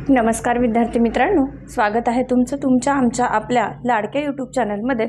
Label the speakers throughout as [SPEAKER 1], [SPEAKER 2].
[SPEAKER 1] नमस्कार विद्यार्थी मित्रांनो, स्वागत आहे तुमचं तुमच्या आमच्या आपल्या लाडक्या यूट्यूब चॅनलमध्ये,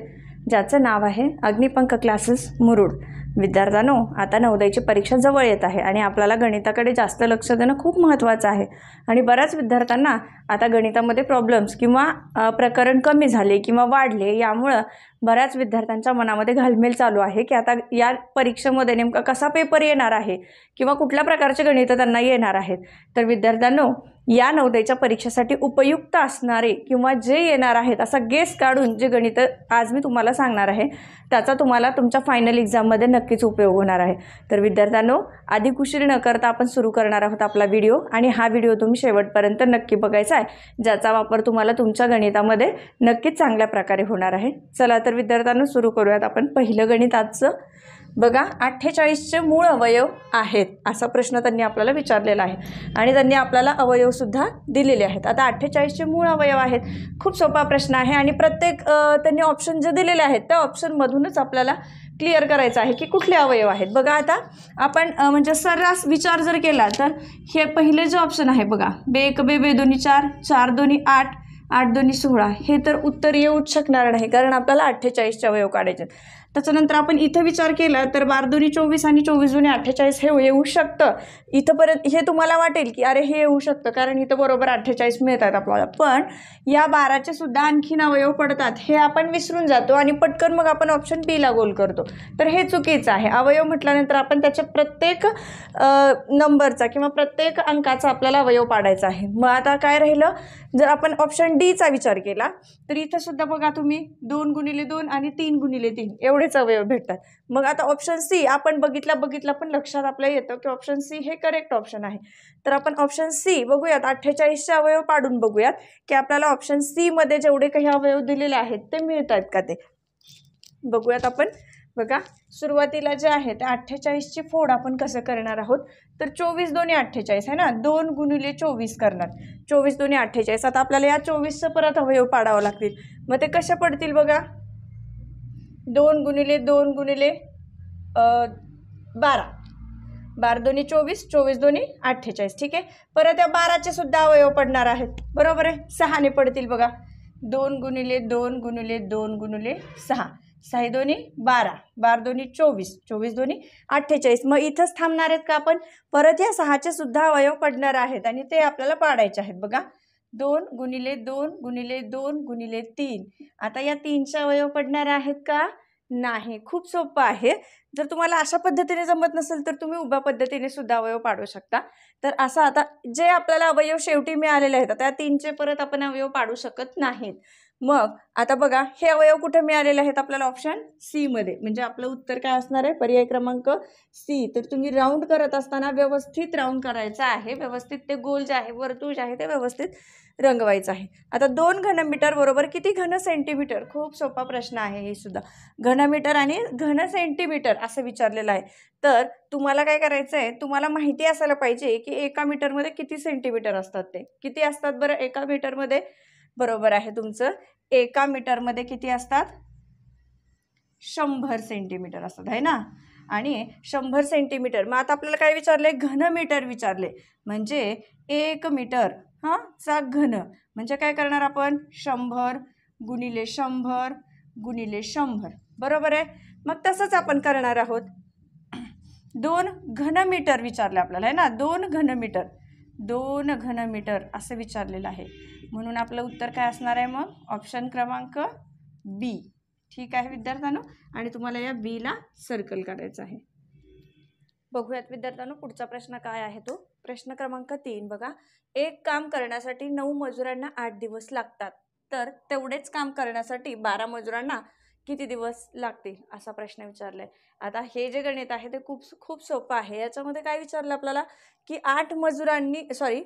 [SPEAKER 1] ज्याचं नाव आहे अग्निपंख क्लासेस मुरुड. विद्यार्थ्यांनो, आता नवोदयची परीक्षा जवळ येत आहे आणि आपल्याला गणिताकडे जास्त लक्ष देणं खूप महत्त्वाचं आहे. आणि बऱ्याच विद्यार्थ्यांना आता गणितामध्ये प्रॉब्लेम्स किंवा प्रकरण कमी झाले किंवा वाढले, यामुळं बऱ्याच विद्यार्थ्यांच्या मनामध्ये घालमेल चालू आहे की आता या परीक्षेमध्ये नेमका कसा पेपर येणार आहे किंवा कुठल्या प्रकारचे गणित त्यांना येणार आहेत. तर विद्यार्थ्यांनो, या नवोदयच्या परीक्षेसाठी उपयुक्त असणारे किंवा जे येणार आहेत असा गेस काढून जे गणित आज मी तुम्हाला सांगणार आहे, त्याचा तुम्हाला तुमच्या फायनल एक्झाममध्ये नक्कीच उपयोग होणार आहे. तर विद्यार्थ्यांनो, अधिक उशीर न करता आपण सुरू करणार आहोत आपला व्हिडिओ. आणि हा व्हिडिओ तुम्ही शेवटपर्यंत नक्की बघायचा आहे, ज्याचा वापर तुम्हाला तुमच्या गणितामध्ये नक्कीच चांगल्या प्रकारे होणार आहे. चला तर विद्यार्थ्यांनो, सुरू करूयात आपण पहिलं गणित आजचं. बघा, 48चे मूळ अवयव आहेत असा प्रश्न त्यांनी आपल्याला विचारलेला आहे आणि त्यांनी आपल्याला अवयवसुद्धा दिलेले आहेत. आता 48चे मूळ अवयव आहेत, खूप सोपा प्रश्न आहे आणि प्रत्येक त्यांनी ऑप्शन जे दिलेले आहेत त्या ऑप्शनमधूनच आपल्याला क्लिअर करायचं आहे की कुठले अवयव आहेत. बघा, आता आपण म्हणजे सर्रास विचार जर केला तर हे पहिले जे ऑप्शन आहे बघा, बे एक बे बे दोन्ही 4, 4 दोन्ही 8, 8 दोन्ही 16, हे तर उत्तर येऊच शकणार नाही, कारण आपल्याला 48चे अवयव काढायचे. त्याच्यानंतर आपण इथं विचार केला तर 12 दोन्ही 24 आणि 24 दोन्ही 48 हे येऊ शकतं. इथंपर्यंत हे तुम्हाला वाटेल की अरे हे येऊ शकतं, कारण इथं बरोबर 48 मिळतात आपल्याला. पण या 12चे सुद्धा आणखीन अवयव पडतात, हे आपण विसरून जातो आणि पटकन मग आपण ऑप्शन बीला गोल करतो. तर हे चुकीचं आहे. अवयव म्हटल्यानंतर आपण त्याच्या प्रत्येक नंबरचा किंवा प्रत्येक अंकाचा आपल्याला अवयव पाडायचा आहे. मग आता काय राहिलं, जर आपण ऑप्शन डीचा विचार केला तर इथं सुद्धा बघा तुम्ही 2 गुणिले 2 आणि 3 गुणिले 3 एवढेच अवयव भेटतात. मग आता ऑप्शन सी आपण बघितला पण लक्षात आपल्या येतं की ऑप्शन सी हे करेक्ट ऑप्शन आहे. तर आपण ऑप्शन सी बघूयात, 48चे अवयव पाडून बघूयात की आपल्याला ऑप्शन सी मध्ये जेवढे काही अवयव दिलेले आहेत ते मिळत आहेत का ते बघूयात आपण. बघा, सुरुवातीला जे आहे ते 48ची फोड आपण कसं करणार आहोत, तर 24 दोन्ही 48 आहे ना, 2 गुणिले 24 करणार, 24 दोन्ही 48. आता आपल्याला या 24चं परत अवयव पाडावं लागतील. मग ते कशा पडतील बघा, 2 गुणिले 2 गुणिले 12, 12 दोन्ही 24, 24 दोन्ही 48. ठीक आहे. परत या 12चे सुद्धा अवयव पडणार आहेत, बरोबर आहे, 6ने पडतील बघा, 2 गुणिले 2 गुणिले 2 गुणिले 6, 6 दोन्ही 12, 12 दोन्ही 24, 24 दोन्ही 48. मग इथंच थांबणार आहेत का आपण, परत या 6चे सुद्धा अवयव पडणार आहेत आणि ते आपल्याला पाडायचे आहेत. बघा, 2 गुणिले 2 गुणिले 2 गुणिले 3. आता या 3चे अवयव पडणार आहेत का, नाही. खूप सोपं आहे. जर तुम्हाला अशा पद्धतीने जमत नसेल तर तुम्ही उभ्या पद्धतीने सुद्धा अवयव पाडू शकता. तर असं आता जे आपल्याला अवयव शेवटी मिळालेले आहेत, त्या 3चे परत आपण अवयव पाडू शकत नाहीत. मग आता बघा, हे अवयव कुठे मिळालेले आहेत आपल्याला, ऑप्शन सी मध्ये. म्हणजे आपलं उत्तर काय असणार आहे, पर्याय क्रमांक सी. तर तुम्ही राऊंड करत असताना व्यवस्थित राऊंड करायचं आहे, व्यवस्थित ते गोल जे आहे, वर्तुळ जे आहे ते व्यवस्थित रंगवायचं आहे. आता 2 घनमीटर बरोबर किती घन सेंटीमीटर, खूप सोपा प्रश्न आहे हे सुद्धा. घनमीटर आणि घन सेंटीमीटर असं विचारलेलं आहे. तर तुम्हाला काय करायचं आहे, तुम्हाला माहिती असायला पाहिजे की एका मीटरमध्ये किती सेंटीमीटर असतात. ते किती असतात बरं एका मीटरमध्ये, बरोबर आहे तुमचं, एका मीटरमध्ये किती असतात, 100 सेंटीमीटर असतात आहे ना. आणि 100 सेंटीमीटर, मग आता आपल्याला काय विचारले, घनमीटर विचारले. म्हणजे 1 मीटर चा घन म्हणजे काय करणार आपण, 100 गुणिले 100 गुणिले 100, बरोबर आहे. मग तसंच आपण करणार आहोत. 2 घनमीटर विचारले आपल्याला आहे ना, 2 घनमीटर, 2 घनमीटर असं विचारलेलं आहे. म्हणून आपलं उत्तर काय असणार आहे मग, ऑप्शन क्रमांक बी. ठीक आहे विद्यार्थ्यांनो, आणि तुम्हाला या बीला सर्कल काढायचं आहे. बघूयात विद्यार्थ्यांनो, पुढचा प्रश्न काय आहे तो, प्रश्न क्रमांक 3. बघा, एक काम करण्यासाठी 9 मजुरांना 8 दिवस लागतात, तर तेवढेच काम करण्यासाठी 12 मजुरांना किती दिवस लागतील असा प्रश्न विचारलाय. आता हे जे गणित आहे ते खूप सोपं आहे. याच्यामध्ये काय विचारलं आपल्याला की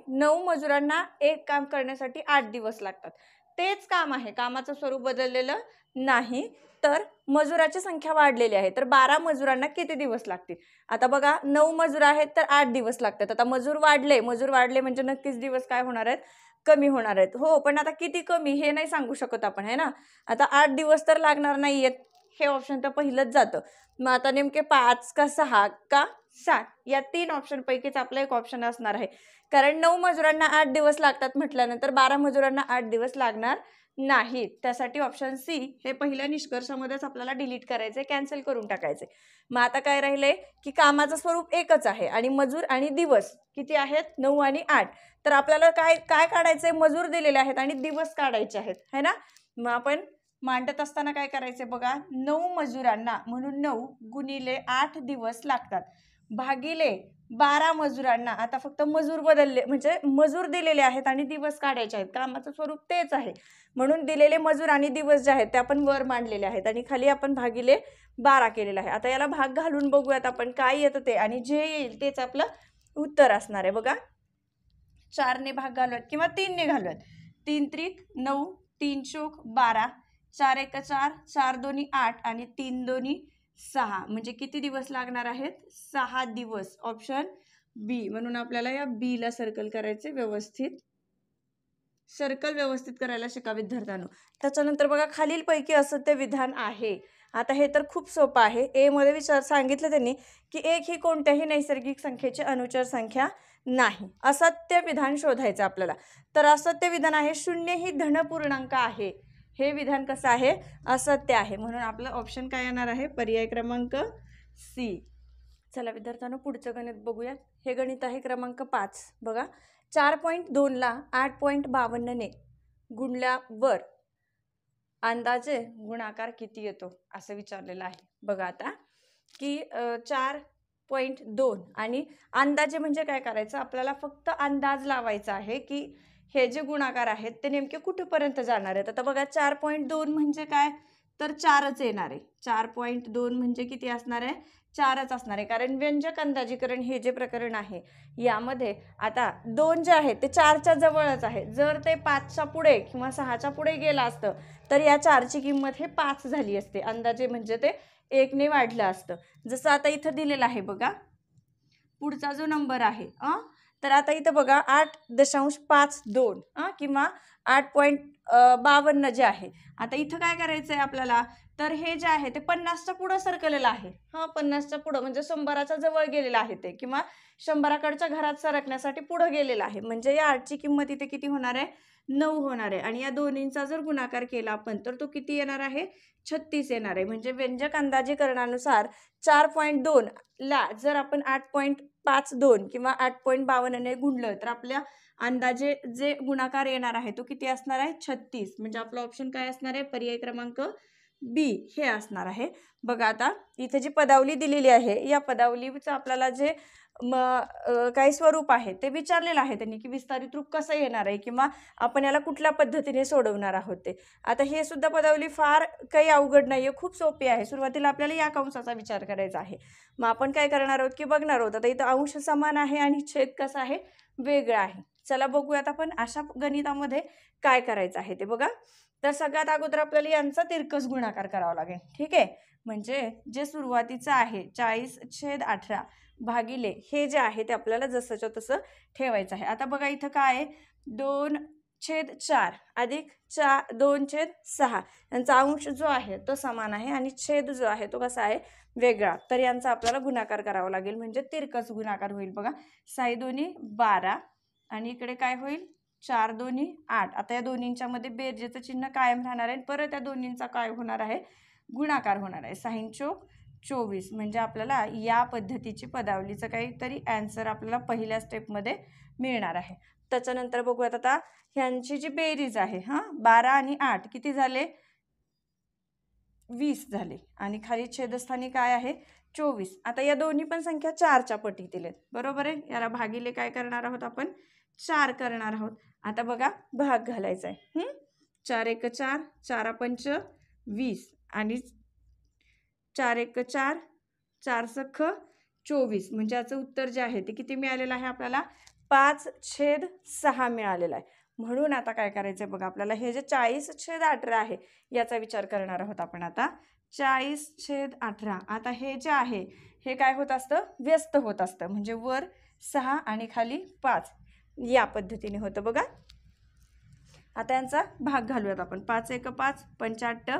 [SPEAKER 1] 9 मजुरांना एक काम करण्यासाठी 8 दिवस लागतात. तेच काम आहे, कामाचं स्वरूप बदललेलं नाही, तर मजुराची संख्या वाढलेली आहे. तर 12 मजुरांना किती दिवस लागतील. आता बघा, 9 मजूर आहेत तर 8 दिवस लागतात. आता मजूर वाढले म्हणजे नक्कीच दिवस काय होणार आहेत, कमी होणार आहेत. हो, पण आता किती कमी हे नाही सांगू शकत आपण आहे ना. आता 8 दिवस तर लागणार नाहीयेत, हे ऑप्शन तर पहिलंच जातं. मग आता नेमके 5 का 6 का 60 या 3 ऑप्शनपैकीच आपला एक ऑप्शन असणार आहे. कारण 9 मजुरांना 8 दिवस लागतात म्हटल्यानंतर 12 मजुरांना 8 दिवस लागणार नाहीत. त्यासाठी ऑप्शन सी हे पहिल्या निष्कर्षामध्येच आपल्याला डिलीट करायचे, कॅन्सल करून टाकायचे. मग आता काय राहिले की कामाचं स्वरूप एकच आहे आणि मजूर आणि दिवस किती आहेत 9 आणि 8. तर आपल्याला काय काय काढायचंय, मजूर दिलेले आहेत आणि दिवस काढायचे आहेत है ना. मग आपण मांडत असताना काय करायचे बघा, 9 मजुरांना म्हणून 9 गुणिले 8 दिवस लागतात भागिले 12 मजुरांना. आता फक्त मजूर बदलले म्हणजे मजूर दिलेले आहेत आणि दिवस काढायचे आहेत, कामाचं स्वरूप तेच आहे म्हणून दिलेले मजूर आणि दिवस जे आहेत ते आपण वर मांडलेले आहेत आणि खाली आपण भागिले 12 केलेलं आहे. आता याला भाग घालून बघूयात आपण काय येतं ते आणि जे येईल तेच आपलं उत्तर असणार आहे. बघा 4 ने भाग घालूयात किंवा 3 ने घालूयात. 3 त्रिक 9, 3 चोक 12, 4 एक 4, 4 दोन्ही 8 आणि 3 दोन्ही 6. म्हणजे किती दिवस लागणार आहेत 6 दिवस. ऑप्शन बी. म्हणून आपल्याला या बी ला सर्कल करायचे, व्यवस्थित सर्कल व्यवस्थित करायला शिका विद्यार्थ्यांनो. त्याच्यानंतर बघा खालीलपैकी असत्य विधान आहे. आता हे तर खूप सोपं आहे. ए मध्ये सांगितलं त्यांनी की 1 ही कोणत्याही नैसर्गिक संख्येची अनुचर संख्या नाही. असत्य विधान शोधायचं आपल्याला. तर असत्य विधान आहे 0 ही धनपूर्णांक आहे. हे विधान कसं आहे, असत्य आहे. म्हणून आपलं ऑप्शन काय येणार आहे, पर्याय क्रमांक सी. चला विद्यार्थ्यांनो पुढचं गणित बघूयात. हे गणित आहे क्रमांक 5. बघा 4.2 ला 8.52 ने गुणल्यावर अंदाजे गुणाकार किती येतो असं विचारलेलं आहे. बघा आता की 4.2 आणि अंदाजे म्हणजे काय करायचं, आपल्याला फक्त अंदाज लावायचा आहे की हे जे गुणाकार आहेत ते नेमके कुठेपर्यंत जाणार आहेत. आता बघा 4.2 म्हणजे काय, तर 4च येणार आहे. 4.2 म्हणजे किती असणार आहे, 4च असणार आहे. कारण व्यंजक अंदाजीकरण हे जे प्रकरण आहे यामध्ये आता 2 जे आहे ते 4च्या जवळच आहे. जर ते 5च्या पुढे किंवा 6च्या पुढे गेलं असतं तर या 4ची किंमत हे 5 झाली असते. अंदाजे म्हणजे ते 1 ने वाढलं असतं. जसं आता इथं दिलेलं आहे बघा पुढचा जो नंबर आहे तर आता इथं बघा 8.52 किंवा 8.52 जे आहे. आता इथं काय करायचंय आपल्याला, तर हे जे आहे ते 50च्या पुढं सरकलेलं आहे. 50च्या पुढं म्हणजे 100च्या जवळ गेलेलं आहे ते किंवा 100कडच्या घरात सरकण्यासाठी पुढं गेलेलं आहे. म्हणजे या 8ची किंमत इथे किती होणार आहे, 9 होणार आहे. आणि या दोन्हींचा जर गुणाकार केला आपण तर तो किती येणार आहे, 36 येणार आहे. म्हणजे व्यंजक अंदाजीकरणानुसार 4.2 ला जर आपण 8.52 किंवा 8.52 ने गुणलं तर आपल्या अंदाजे जे गुणाकार येणार आहे तो किती असणार आहे, 36. म्हणजे आपला ऑप्शन काय असणार आहे, पर्याय क्रमांक बी हे असणार आहे. बघा आता इथे जी पदावली दिलेली आहे या पदावलीचं आपल्याला जे काही स्वरूप आहे ते विचारलेलं आहे त्यांनी की विस्तारित रूप कसं येणार आहे किंवा आपण याला कुठल्या पद्धतीने सोडवणार आहोत ते. आता हे सुद्धा पदावली फार काही अवघड नाहीये, खूप सोपी आहे. सुरुवातीला आपल्याला या कंसाचा विचार करायचा आहे. मग आपण काय करणार आहोत की बघणार आहोत. आता इथं अंश समान आहे आणि छेद कसा आहे, वेगळा आहे. चला बघूयात आपण अशा गणितामध्ये काय करायचं आहे ते. बघा तर सगळ्यात अगोदर आपल्याला यांचा तिरकस गुणाकार करावा लागेल. ठीक आहे, म्हणजे जे सुरुवातीचं आहे 40/18 भागिले हे जे आहे ते आपल्याला जसंच्या तसं ठेवायचं आहे. आता बघा इथं काय आहे, 2/4 अधिक 2/6 यांचा अंश जो आहे तो समान आहे आणि छेद जो आहे तो कसा आहे, वेगळा. तर यांचा आपल्याला गुणाकार करावा लागेल म्हणजे तिरकस गुणाकार होईल. बघा 6 दोन्ही 12 आणि इकडे काय होईल 4 दोन्ही 8. आता या दोन्हींच्या मध्ये बेरजेचं चिन्ह कायम राहणार आहे. परत या दोन्हींचा काय होणार आहे, गुणाकार होणार आहे. 6 चोक 24. म्हणजे आपल्याला या पद्धतीची पदावलीचं काहीतरी आन्सर आपल्याला पहिल्या स्टेपमध्ये मिळणार आहे. त्याच्यानंतर बघूयात आता ह्यांची जी बेरीज आहे 12 आणि 8 किती झाले, 20 झाले आणि खाली छेदस्थानी काय आहे 24. आता या दोन्ही पण संख्या 4च्या पटीतील आहेत, बरोबर आहे. याला भागिले काय करणार आहोत आपण, 4 करणार आहोत. आता बघा भाग घालायचा आहे. 4 एक 4, 4 पंच 20 आणि 4 एक 4, 4 सख 24. म्हणजे याचं उत्तर जे आहे ते किती मिळालेलं आहे आपल्याला, 5/6 मिळालेला आहे. म्हणून आता काय करायचं बघा, आपल्याला हे जे 40/18 आहे याचा विचार करणार आहोत आपण. आता 40/18 आता हे जे आहे हे काय होत असतं, व्यस्त होत असतं. म्हणजे वर 6 आणि खाली 5 या पद्धतीने होतं बघा. आता यांचा भाग घालूयात आपण. 5 एक 5, 5 8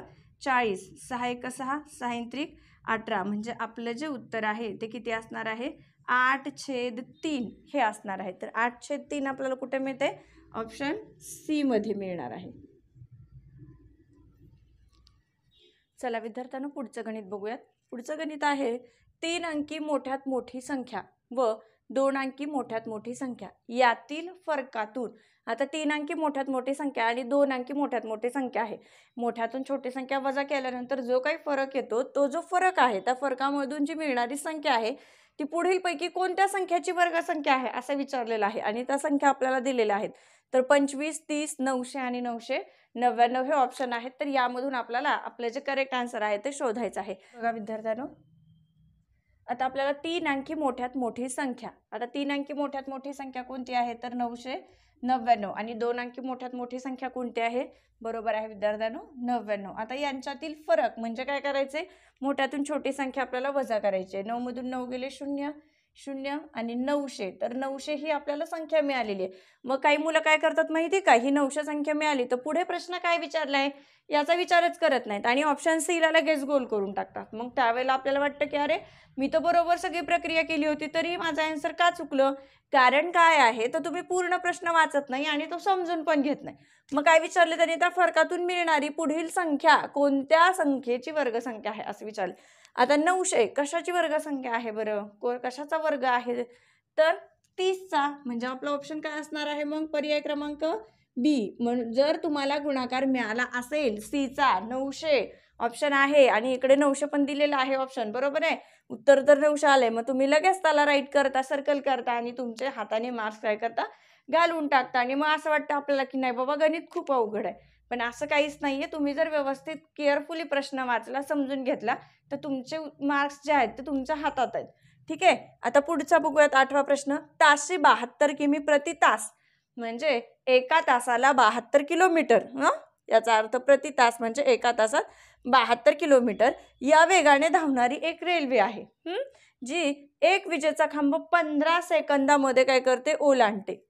[SPEAKER 1] 40, 6 एक 6, 6 त्रिक 18 म्हणजे आपलं जे उत्तर आहे ते किती असणार आहे 8/3 हे असणार आहे. तर 8/3 आपल्याला कुठे मिळते ऑप्शन सी मध्ये मिळणार आहे. चला विद्यार्थ्यांनो पुढचं गणित बघूयात. पुढचं गणित आहे 3 अंकी मोठ्यात मोठी संख्या व 2 अंकी मोठ्यात मोठी संख्या यातील फरकातून. आता 3 अंकी मोठ्यात मोठी संख्या आणि 2 अंकी मोठ्यात मोठी संख्या आहे. मोठ्यातून छोटी संख्या वजा केल्यानंतर जो काही फरक येतो तो जो फरक आहे त्या फरकामधून जी मिळणारी संख्या आहे ती पुढीलपैकी कोणत्या संख्याची वर्गसंख्या आहे असं विचारलेलं आहे आणि त्या संख्या आपल्याला दिलेल्या आहेत. तर 25, 30, 900 आणि 999 हे ऑप्शन आहेत. तर यामधून आपल्याला आपले जे करेक्ट आन्सर आहे ते शोधायचं आहे. बघा विद्यार्थ्यांनो, आता आपल्याला 3 अंकी मोठ्यात मोठी संख्या, आता 3 अंकी मोठ्यात मोठी संख्या कोणती आहे तर 999 आणि 2 अंकी मोठ्यात मोठी संख्या कोणती आहे बरोबर आहे विद्यार्थ्यांनो 99. आता यांच्यातील फरक म्हणजे काय करायचे मोठ्यातून छोटी संख्या आपल्याला वजा करायची. 9 मधून 9 गेले 0 0 आणि 900. तर 900 ही आपल्याला संख्या मिळालेली आहे. मग काही मुलं काय करतात माहिती का, ही 900 संख्या मिळाली तर पुढे प्रश्न काय विचारलाय याचा विचारच करत नाहीत आणि ऑप्शन सी ला लगेच गोल करून टाकतात. मग त्यावेळेला आपल्याला वाटतं की अरे मी तर बरोबर सगळी प्रक्रिया केली होती तरी माझं आन्सर का चुकलं. कारण काय आहे तर तुम्ही पूर्ण प्रश्न वाचत नाही आणि तो समजून पण घेत नाही. मग काय विचारले त्यांनी त्या फरकातून मिळणारी पुढील संख्या कोणत्या संख्येची वर्गसंख्या आहे असं विचारले. आता 900 कशाची वर्गसंख्या आहे बरं, कशाचा वर्ग आहे तर 30चा. म्हणजे आपला ऑप्शन काय असणार आहे मग पर्याय क्रमांक बी. म्हणून जर तुम्हाला गुणाकार मिळाला असेल सीचा 900 ऑप्शन आहे आणि इकडे 900 पण दिलेला आहे ऑप्शन बरोबर आहे, उत्तर तर 900 आलंय, मग तुम्ही लगेच त्याला राईट करता सर्कल करता आणि तुमचे हाताने मार्क्स काय करता घालून टाकता. आणि मग असं वाटतं आपल्याला की नाही बाबा गणित खूप अवघड आहे, पण असं काहीच नाहीये. तुम्ही जर व्यवस्थित केअरफुली प्रश्न वाचला समजून घेतला तर तुमचे मार्क्स जे आहेत ते तुमच्या हातात आहेत. ठीक आहे, आता पुढचा बघूयात 8वा प्रश्न. ताशी 72 किमी प्रति तास म्हणजे एका तासाला 72 किलोमीटर. याचा अर्थ प्रति तास म्हणजे एका तासात 72 किलोमीटर या वेगाने धावणारी एक रेल्वे आहे जी एक विजेचा खांब 15 सेकंदामध्ये काय करते ओलांडते.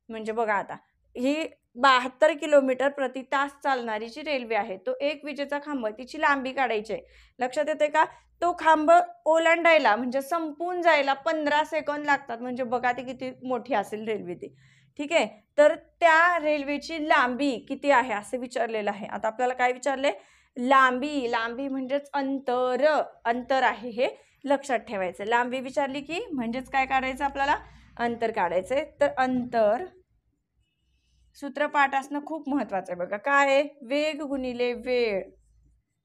[SPEAKER 1] म्हणजे बघा आता ही 72 किलोमीटर प्रति तास चालणारी जी रेल्वे आहे तो एक विजेचा खांब तिची लांबी काढायची आहे. लक्षात येते का, तो खांब ओलांडायला म्हणजे संपून जायला 15 सेकंद लागतात. म्हणजे बघा ती किती मोठी असेल रेल्वे ती. ठीक आहे, तर त्या रेल्वेची लांबी किती आहे असे विचारलेलं आहे. आता आपल्याला काय विचारले लांबी. लांबी म्हणजेच अंतर आहे हे लक्षात ठेवायचं. लांबी विचारली की म्हणजेच काय काढायचं आपल्याला अंतर काढायचंय. तर अंतर सूत्रपाठ असणं खूप महत्वाचं आहे. बघा काय वेग गुणिले वेळ,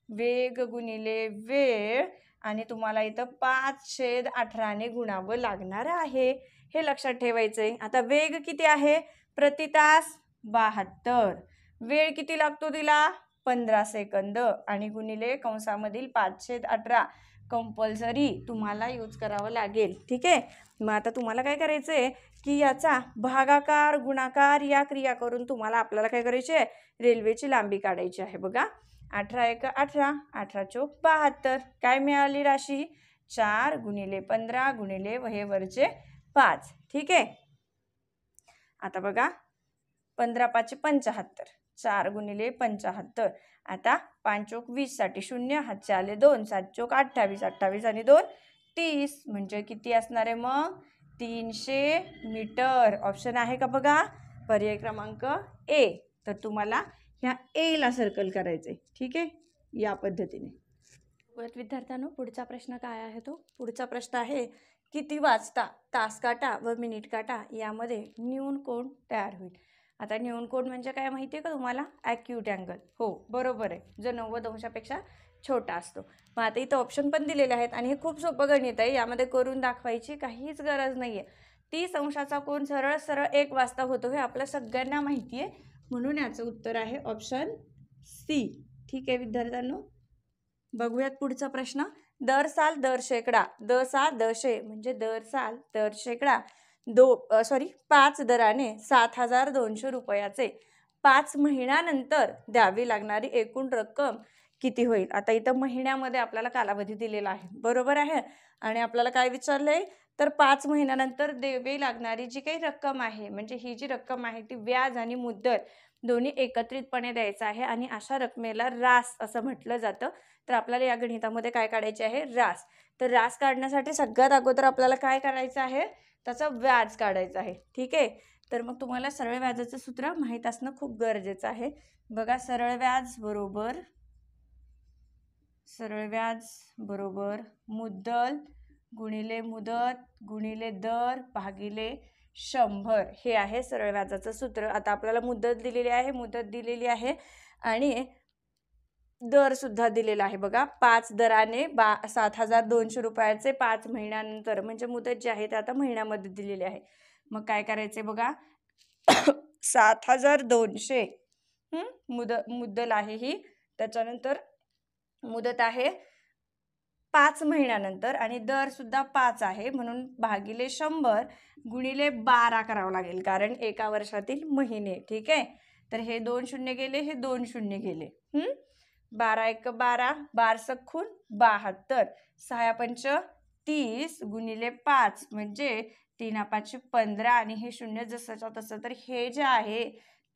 [SPEAKER 1] वेग गुणिले वेळ आणि तुम्हाला इथं 5/18 ने गुणावं लागणार आहे हे लक्षात ठेवायचंय. आता वेग किती आहे प्रति तास 72, वेळ किती लागतो तिला 15 सेकंद आणि गुणिले कंसामधील 5/18 कंपल्सरी तुम्हाला यूज करावं लागेल. ठीक आहे, मग आता तुम्हाला काय करायचंय की याचा भागाकार गुणाकार या क्रिया करून तुम्हाला आपल्याला काय करायचे रेल्वेची लांबी काढायची आहे. बघा 18 × 18, 18 × 72 काय मिळाली राशी 4 गुणिले 15 गुणिले हे वरचे 5. ठीक आहे, आता बघा 15 × 5 = 75, 4 गुणिले 75. आता 5 × 20 साठी 0 हातचे आले 2, 7 × 28, 28 आणि 2 30 म्हणजे किती असणार आहे मग 300 मीटर. ऑप्शन आहे का बघा पर्याय क्रमांक ए. तर तुम्हाला ह्या ए ला सर्कल करायचंय. ठीक आहे, या पद्धतीने. विद्यार्थ्यांनो पुढचा प्रश्न काय आहे तो पुढचा प्रश्न आहे किती वाजता तास काटा व मिनिट काटा यामध्ये न्यून कोन तयार होईल. आता न्यून कोन म्हणजे काय माहिती आहे का तुम्हाला ॲक्यूट अँगल. हो बरोबर आहे, जो 90 अंशापेक्षा छोटा असतो. मग आता इथं ऑप्शन पण दिलेले आहेत आणि हे खूप सोपं गणित आहे, यामध्ये करून दाखवायची काहीच गरज नाही आहे. 30 अंशाचा कोन सरळ सरळ 1 वाजता होतो हे आपल्या सगळ्यांना माहिती आहे, म्हणून याचं उत्तर आहे ऑप्शन सी. ठीक आहे विद्यार्थ्यांनो, बघूयात पुढचा प्रश्न. दर साल दर शेकडा दशे म्हणजे दर साल दर शेकडा 5 दराने 7,200 रुपयाचे 5 महिन्यानंतर द्यावी लागणारी एकूण रक्कम किती होईल. आता इथं महिन्यामध्ये आपल्याला कालावधी दिलेला आहे, बरोबर आहे. आणि आपल्याला काय विचारलंय, तर 5 महिन्यानंतर द्यावी लागणारी जी काही रक्कम आहे, म्हणजे ही जी रक्कम आहे ती व्याज आणि मुद्दल दोन्ही एकत्रितपणे द्यायचं आहे आणि अशा रकमेला रास असं म्हटलं जातं. तर आपल्याला या गणितामध्ये काय काढायचे आहे, रास. तर रास काढण्यासाठी सगळ्यात अगोदर आपल्याला काय करायचं आहे, त्याचं व्याज काढायचं आहे. ठीक आहे. तर मग तुम्हाला सरळ व्याजाचं सूत्र माहीत असणं खूप गरजेचं आहे. बघा, सरळ व्याज बरोबर मुद्दल गुणिले मुदत गुणिले दर भागिले 100 हे आहे सरळ व्याजाचं सूत्र. आता आपल्याला मुदत दिलेली आहे, मुदत दिलेली आहे आणि दर सुद्धा दिलेला आहे. बघा, 5 दराने 7,200 रुपयाचे 5 महिन्यानंतर, म्हणजे मुदत जी आहे ते आता महिन्यामध्ये दिलेली आहे. मग काय करायचे बघा, 7,200 मुद्दल आहे ही, त्याच्यानंतर मुदत आहे 5 महिन्यानंतर आणि दर सुद्धा 5 आहे, म्हणून भागिले 100 गुणिले 12 करावं लागेल, कारण एका वर्षातील महिने. ठीक आहे. तर हे 2 शून्य गेले, हे 2 शून्य गेले. 12 एक 12, 12 सखून 72, 6 पंच 30 गुणिले 5 म्हणजे 3 5 15 आणि हे शून्य जसंच्या तसं. तर हे जे आहे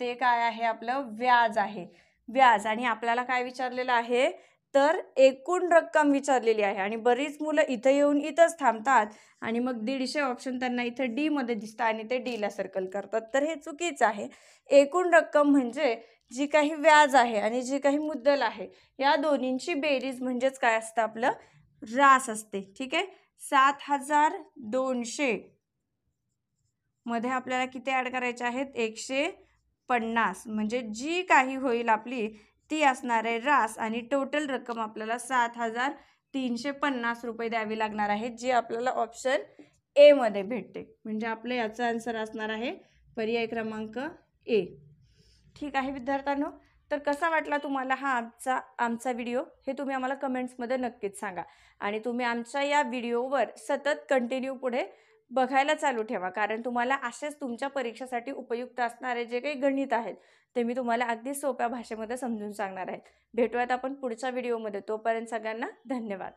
[SPEAKER 1] ते काय आहे, आपलं व्याज आहे, व्याज. आणि आपल्याला काय विचारलेलं आहे, तर एकूण रक्कम विचारलेली आहे. आणि बरीच मुलं इथं येऊन इथंच थांबतात आणि मग 150 ऑप्शन त्यांना इथं डी मध्ये दिसतं आणि ते डी ला सर्कल करतात. तर हे चुकीचं आहे. एकूण रक्कम म्हणजे जी काही व्याज आहे आणि जी काही मुद्दल आहे या दोन्हींची बेरीज म्हणजेच काय असतं, आपलं रास असते. ठीक आहे. 7,200 मध्ये आपल्याला किती ऍड करायचे आहेत, 150, म्हणजे जी काही होईल आपली ती असणार आहे रास. आणि टोटल रक्कम आपल्याला 7,350 रुपये द्यावी लागणार आहे, जी आपल्याला ऑप्शन ए मध्ये भेटते. म्हणजे आपलं याचा आन्सर असणार आहे पर्याय क्रमांक ए. ठीक आहे विद्यार्थ्यांनो, तर कसा वाटला तुम्हाला हा आमचा व्हिडिओ, हे तुम्ही आम्हाला कमेंट्समध्ये नक्कीच सांगा. आणि तुम्ही आमच्या या व्हिडिओवर सतत कंटिन्यू पुढे बघायला चालू ठेवा, कारण तुम्हाला असेच तुमच्या परीक्षेसाठी उपयुक्त असणारे जे काही गणित आहेत ते मी तुम्हाला अगदी सोप्या भाषेमध्ये समजून सांगणार आहे. भेटूयात आपण पुढच्या व्हिडिओमध्ये. तोपर्यंत सगळ्यांना धन्यवाद.